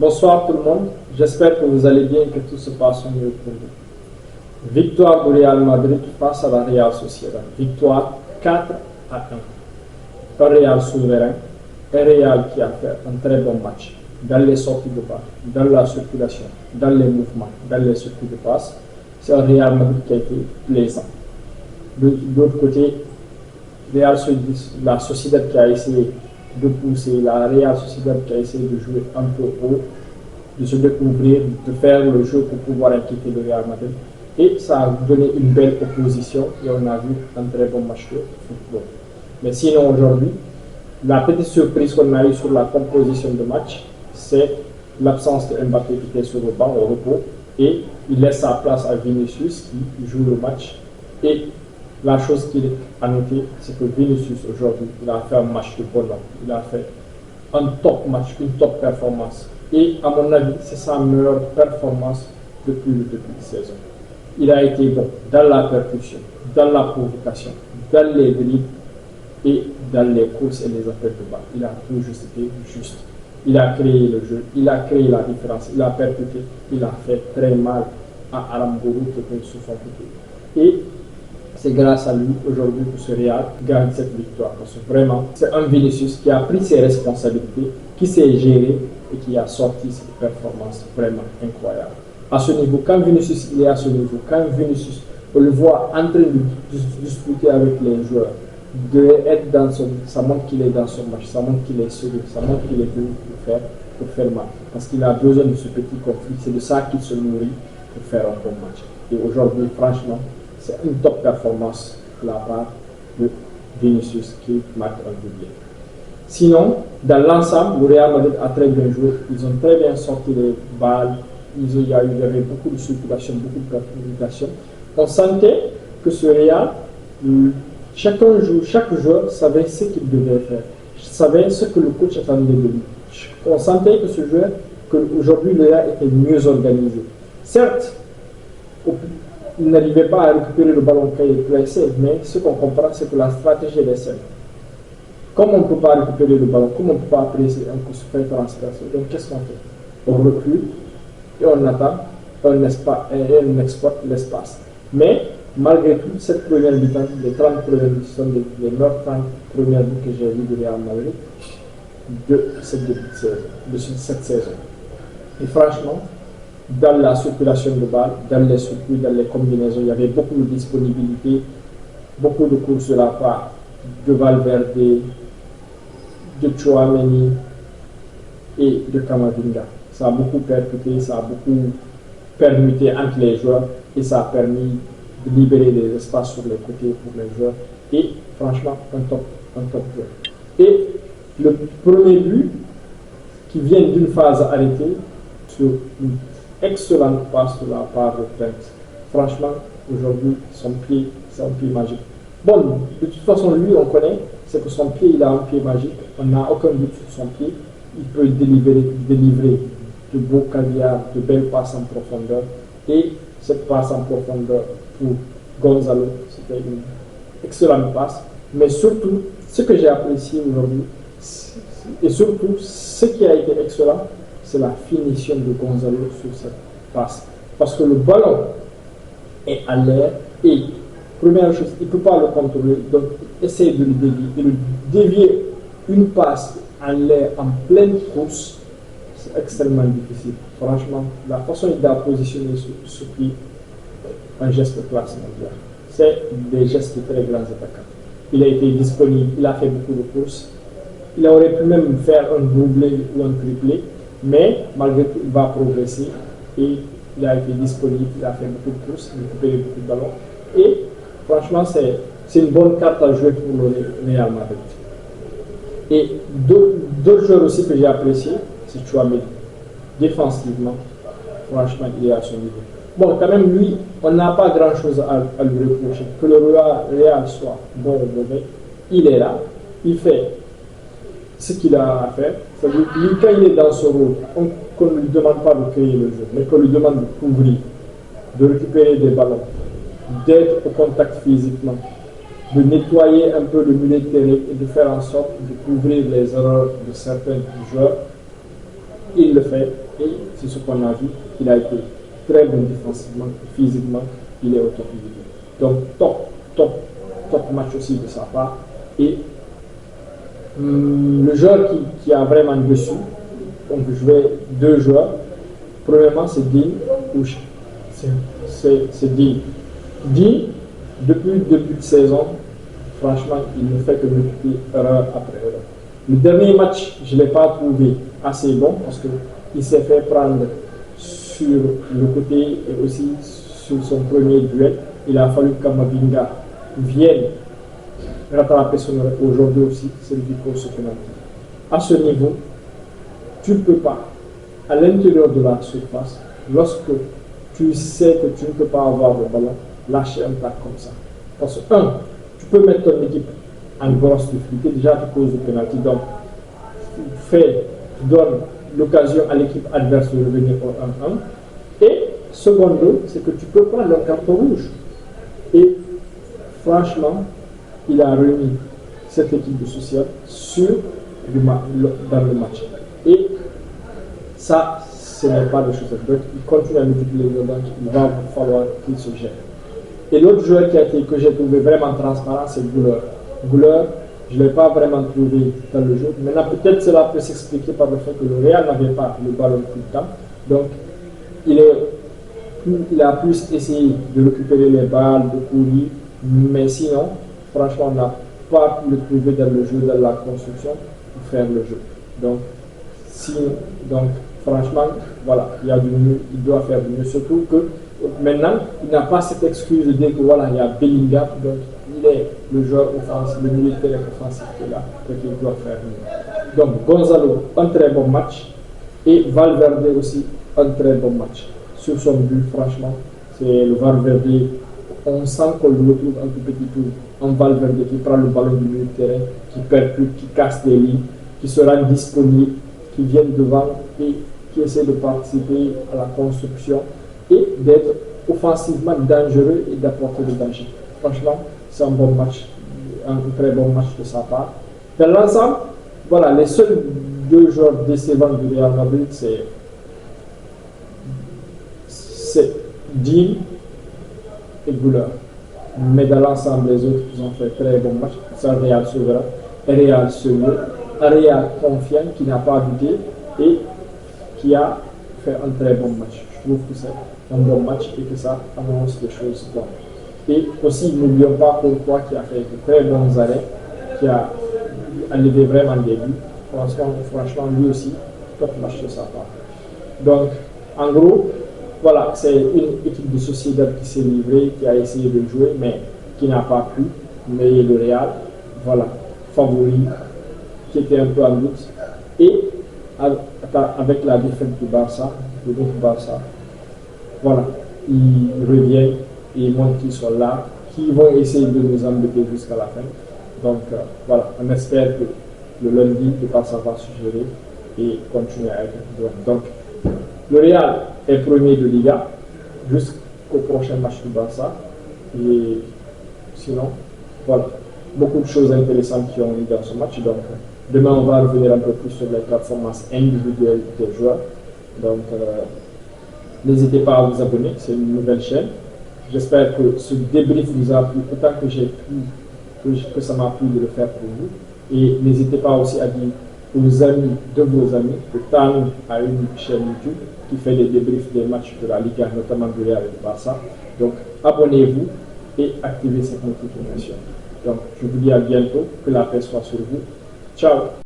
Bonsoir tout le monde, j'espère que vous allez bien et que tout se passe mieux pour vous. Victoire du Real Madrid face à la Real Sociedad. Victoire 4-1. Un Real souverain, un Real qui a fait un très bon match dans les sorties de balle, dans la circulation, dans les mouvements, dans les circuits de passe. C'est un Real Madrid qui a été plaisant. De l'autre côté, la Sociedad qui a essayé de pousser, la Real Sociedad qui a essayé de jouer un peu haut, de se découvrir, de faire le jeu pour pouvoir inquiéter le Real Madrid. Et ça a donné une belle opposition et on a vu un très bon match de football. Mais sinon aujourd'hui, la petite surprise qu'on a eue sur la composition de match, c'est l'absence de Mbappé qui était sur le banc au repos et il laisse sa place à Vinicius qui joue le match. Et la chose qu'il est à noter, c'est que Vinicius aujourd'hui, il a fait un match de bonheur. Il a fait un top match, une top performance. Et à mon avis, c'est sa meilleure performance depuis le début de saison. Il a été bon dans la percussion, dans la provocation, dans les dribbles et dans les courses et les appels de balle. Il a tout juste été juste. Il a créé le jeu, il a créé la différence, il a percuté, il a fait très mal à Aramburu qui était sous son côté. Et c'est grâce à lui aujourd'hui que ce Real gagne cette victoire. Parce que vraiment, c'est un Vinicius qui a pris ses responsabilités, qui s'est géré et qui a sorti cette performance vraiment incroyable. À ce niveau, quand Vinicius il est à ce niveau, quand Vinicius, on le voit en train de discuter avec les joueurs, d'être dans ça montre qu'il est dans son match, ça montre qu'il est solide, ça montre qu'il est venu pour faire mal. Parce qu'il a besoin de ce petit conflit, c'est de ça qu'il se nourrit pour faire un bon match. Et aujourd'hui, franchement, c'est une top performance de la part de Vinicius qui marque un doublé. Sinon, dans l'ensemble, le Real Madrid a très bien joué. Ils ont très bien sorti les balles. Il y avait beaucoup de circulation, beaucoup de communication. On sentait que ce Real, chaque joueur savait ce qu'il devait faire, savait ce que le coach attendait de lui. On sentait que ce joueur, qu'aujourd'hui le Real était mieux organisé. Certes, il n'arrivait pas à récupérer le ballon quand il pressait, mais ce qu'on comprend, c'est que la stratégie est simple. Comme on ne peut pas récupérer le ballon, comme on ne peut pas presser, on peut se faire transpercer. Donc qu'est-ce qu'on fait? On recule et on attend, on exploite l'espace. Mais malgré tout, cette première mi-temps, les 30 premières minutes sont les meilleures 30 premières minutes que j'ai vues de Real Madrid de cette saison. Et franchement, dans la circulation de balles, dans les circuits, dans les combinaisons, il y avait beaucoup de disponibilité, beaucoup de courses de la part de Valverde, de Tchouaméni et de Camavinga. Ça a beaucoup percuté, ça a beaucoup permuté entre les joueurs et ça a permis de libérer des espaces sur les côtés pour les joueurs. Et franchement, un top joueur. Et le premier but qui vient d'une phase arrêtée sur une excellente passe de la part de Trent. Franchement, aujourd'hui, son pied, c'est un pied magique. Bon, de toute façon, lui, on connaît, c'est que son pied, il a un pied magique. On n'a aucun doute sur son pied. Il peut délivrer de beaux caviar, de belles passes en profondeur. Et cette passe en profondeur pour Gonzalo, c'était une excellente passe. Mais surtout, ce que j'ai apprécié aujourd'hui, et surtout, ce qui a été excellent, c'est la finition de Gonzalo sur cette passe. Parce que le ballon est à l'air et, première chose, il ne peut pas le contrôler. Donc, essayer de le dévier. Et le dévier une passe en l'air en pleine course, c'est extrêmement difficile. Franchement, la façon dont il a positionné ce pied, un geste de classe mondiale. C'est des gestes de très grands attaquants. Il a été disponible, il a fait beaucoup de courses. Il aurait pu même faire un doublé ou un triplé. Mais malgré tout, il va progresser et il a été disponible, il a fait beaucoup de courses, il a récupéré beaucoup de ballons. Et franchement, c'est une bonne carte à jouer pour le Real Madrid. Et d'autres joueurs aussi que j'ai appréciés, c'est Tchouaméni. Défensivement, franchement, il est à son niveau. Bon, quand même, lui, on n'a pas grand-chose à lui reprocher. Que le Real soit bon ou mauvais, il est là, il fait ce qu'il a à faire. Lui, quand il est dans ce rôle, qu'on ne lui demande pas de créer le jeu, mais qu'on lui demande de couvrir, de récupérer des ballons, d'être au contact physiquement, de nettoyer un peu le milieu de terrain et de faire en sorte de couvrir les erreurs de certains joueurs, il le fait. Et c'est ce qu'on a vu. Il a été très bon défensivement, physiquement, il est au top niveau. Donc, top match aussi de sa part. Et le joueur qui a vraiment dessus, donc je vais deux joueurs. Premièrement, c'est Dean Ouch. C'est Dean. Dean, depuis le début de saison, franchement, il ne fait que multiplier erreur après erreur. Le dernier match, je ne l'ai pas trouvé assez bon parce qu'il s'est fait prendre sur le côté et aussi sur son premier duel. Il a fallu que Kamavinga vienne rattraper son erreur. Aujourd'hui aussi, c'est lui qui cause ce penalty. À ce niveau, tu ne peux pas, à l'intérieur de la surface, lorsque tu sais que tu ne peux pas avoir le ballon, lâcher un tac comme ça. Parce que, tu peux mettre ton équipe en grosse difficulté, déjà à cause du penalty. Donc, tu donnes l'occasion à l'équipe adverse de revenir au 1-1. Et, secondo, c'est que tu peux prendre un carton rouge. Et, franchement, il a remis cette équipe de social dans le match. Et ça, ce n'est pas de choses à dire. Il continue à multiplier les donc il va falloir qu'il se gère. Et l'autre joueur que j'ai trouvé vraiment transparent, c'est Gouler. Gouler, je ne l'ai pas vraiment trouvé dans le jeu. Maintenant, peut-être cela peut s'expliquer par le fait que le Real n'avait pas le ballon tout le temps. Donc, il a plus essayé de récupérer les balles, de courir. Mais sinon, franchement, on n'a pas pu le trouver dans le jeu, dans la construction, pour faire le jeu. Donc, franchement, voilà, il doit faire du mieux. Surtout que maintenant, il n'a pas cette excuse de dire que voilà, il y a Bellingham, donc il est le joueur offensif, le militaire offensif qui est là, donc il doit faire mieux. Donc, Gonzalo, un très bon match, et Valverde aussi, un très bon match. Sur son but, franchement, c'est le Valverde, on sent qu'on le retrouve un tout petit peu, un Valverde qui prend le ballon du milieu de terrain, qui percute, qui casse des lignes, qui se rend disponible, qui vient devant et qui essaie de participer à la construction et d'être offensivement dangereux et d'apporter du danger. Franchement, c'est un bon match, un très bon match de sa part. Dans l'ensemble, voilà, les seuls deux joueurs décevants du Real Madrid, c'est Dean et Gouler. Mais dans l'ensemble, les autres, ils ont fait très bon match. C'est un Real souverain, un Real sérieux, un Real confiant qui n'a pas douté et qui a fait un très bon match. Je trouve que c'est un bon match et que ça annonce des choses bonnes. Et aussi, n'oublions pas Courtois qui a fait de très bons arrêts, qui a enlevé vraiment des buts. Franchement, lui aussi, top match de sa part. Donc, en gros, voilà, c'est une équipe de Sociedad qui s'est livrée, qui a essayé de jouer, mais qui n'a pas pu. Mais le Real, voilà, favori, qui était un peu en doute. Et avec la défaite du Barça, voilà, ils reviennent et ils montrent qu'ils sont là, qu'ils vont essayer de nous embêter jusqu'à la fin. Donc voilà, on espère que le lundi, le Barça va se gérer et continuer à être droit. Donc le Real est premier de Liga jusqu'au prochain match du Barça. Et sinon, voilà, beaucoup de choses intéressantes qui ont eu dans ce match. Donc demain, on va revenir un peu plus sur les performances individuelles des joueurs. Donc, n'hésitez pas à vous abonner, c'est une nouvelle chaîne. J'espère que ce débrief vous a plu autant que j'ai pu, que ça m'a plu de le faire pour vous. Et n'hésitez pas aussi à dire aux amis de vos amis que Tano a une chaîne YouTube qui fait des débriefs des matchs de la Liga, notamment du Real et du Barça. Donc, abonnez-vous et activez cette notification. Donc, je vous dis à bientôt, que la paix soit sur vous. Ciao!